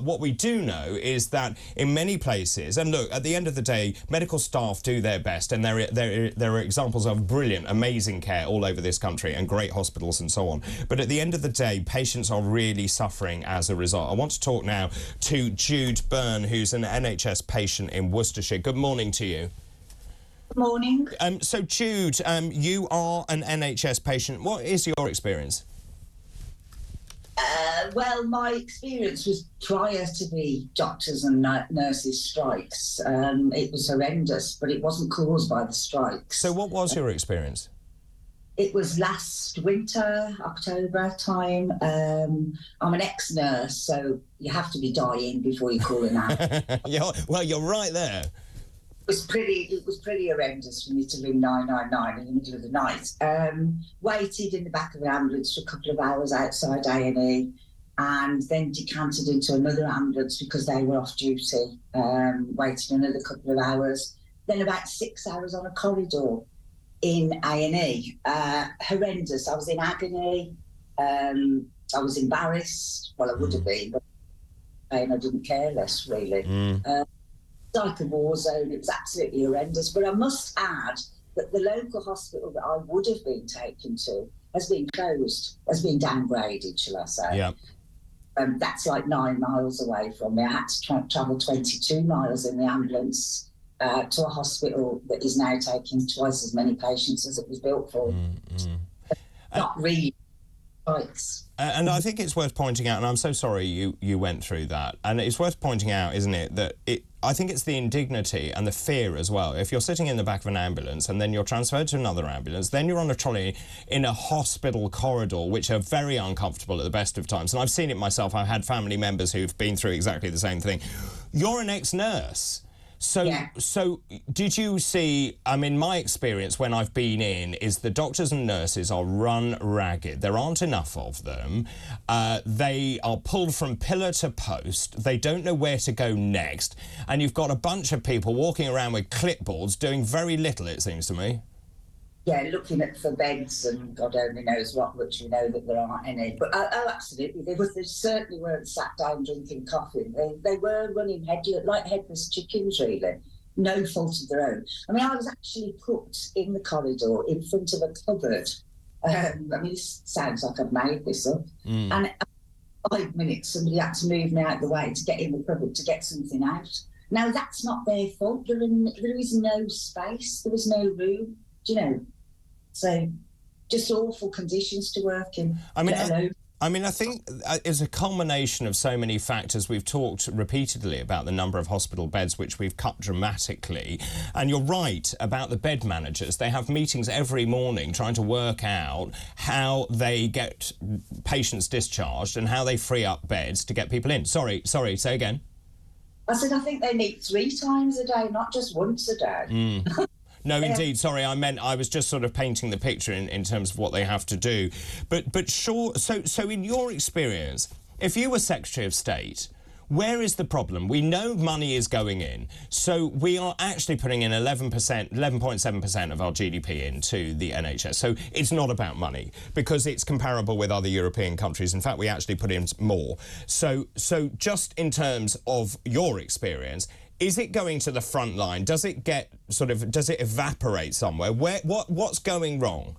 what we do know is that in many places, and look, at the end of the day, medical staff do their best, and there are examples of brilliant, amazing care all over this country and great hospitals and so on. But at the end of the day, patients are really suffering as a result. I want to talk now to Jude Byrne, who's an NHS patient in Worcestershire. Good morning to you. Good morning. So, Jude, you are an NHS patient. What is your experience? Well, my experience was prior to the doctors and nurses' strikes. It was horrendous, but it wasn't caused by the strikes. So what was your experience? It was last winter, October time. I'm an ex-nurse, so you have to be dying before you call it out. Well, you're right there. It was pretty horrendous for me to ring 999 in the middle of the night. Waited in the back of the ambulance for a couple of hours outside A&E, and then decanted into another ambulance because they were off duty. Waited another couple of hours. Then about 6 hours on a corridor in A&E. Horrendous. I was in agony. I was embarrassed. Well, I would have been, but I didn't care less, really. Like a war zone. It was absolutely horrendous. But I must add that the local hospital that I would have been taken to has been closed, has been downgraded, shall I say. Yeah. That's like 9 miles away from me. I had to travel 22 miles in the ambulance to a hospital that is now taking twice as many patients as it was built for. Not really. And I think it's worth pointing out, and I'm so sorry you went through that, and it's worth pointing out, isn't it, that I think it's the indignity and the fear as well. If you're sitting in the back of an ambulance and then you're transferred to another ambulance, then you're on a trolley in a hospital corridor, which are very uncomfortable at the best of times. And I've seen it myself. I've had family members who've been through exactly the same thing. You're an ex-nurse. So did you see, I mean, my experience when I've been in is the doctors and nurses are run ragged. There aren't enough of them. They are pulled from pillar to post. They don't know where to go next. And you've got a bunch of people walking around with clipboards doing very little, it seems to me. Yeah, looking for beds and God only knows what, which we know that there aren't any. But oh, absolutely, they certainly weren't sat down drinking coffee. They were running like headless chickens, really. No fault of their own. I mean, I was actually put in the corridor in front of a cupboard. I mean, this sounds like I've made this up. And in 5 minutes, somebody had to move me out of the way to get in the cupboard to get something out. Now, that's not their fault. There is no space. There was no room, you know. So, just awful conditions to work in. I mean, I think it's a culmination of so many factors. We've talked repeatedly about the number of hospital beds, which we've cut dramatically. And you're right about the bed managers. They have meetings every morning trying to work out how they get patients discharged and how they free up beds to get people in. Sorry, say again. I said I think they meet 3 times a day, not just once a day. No, indeed. Sorry, I was just sort of painting the picture in terms of what they have to do. But sure, so in your experience, if you were Secretary of State, where is the problem? We know money is going in, so we are actually putting in 11.7% of our GDP into the NHS. So it's not about money because it's comparable with other European countries. In fact, we actually put in more. So just in terms of your experience, is it going to the front line? Does it evaporate somewhere? What's going wrong?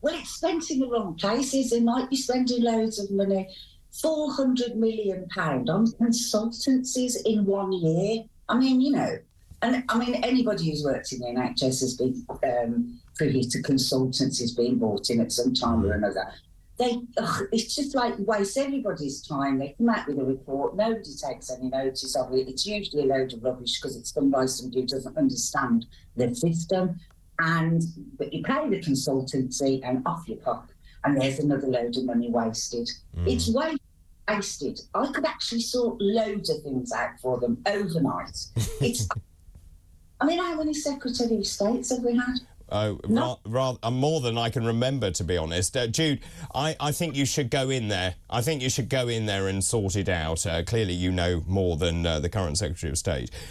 Well, it's spent in the wrong places. They might be spending loads of money. £400 million on consultancies in 1 year. I mean, you know, and I mean, anybody who's worked in the NHS has been privy to consultancies being brought in at some time or another. It's just like waste everybody's time. They come out with a report, nobody takes any notice of it. It's usually a load of rubbish because it's done by somebody who doesn't understand the system. But you pay the consultancy and off you pop, and there's another load of money wasted. It's wasted. I could actually sort loads of things out for them overnight. I mean, how many Secretary of States have we had? More than I can remember, to be honest. Jude, I think you should go in there. I think you should go in there and sort it out. Clearly, you know more than the current Secretary of State.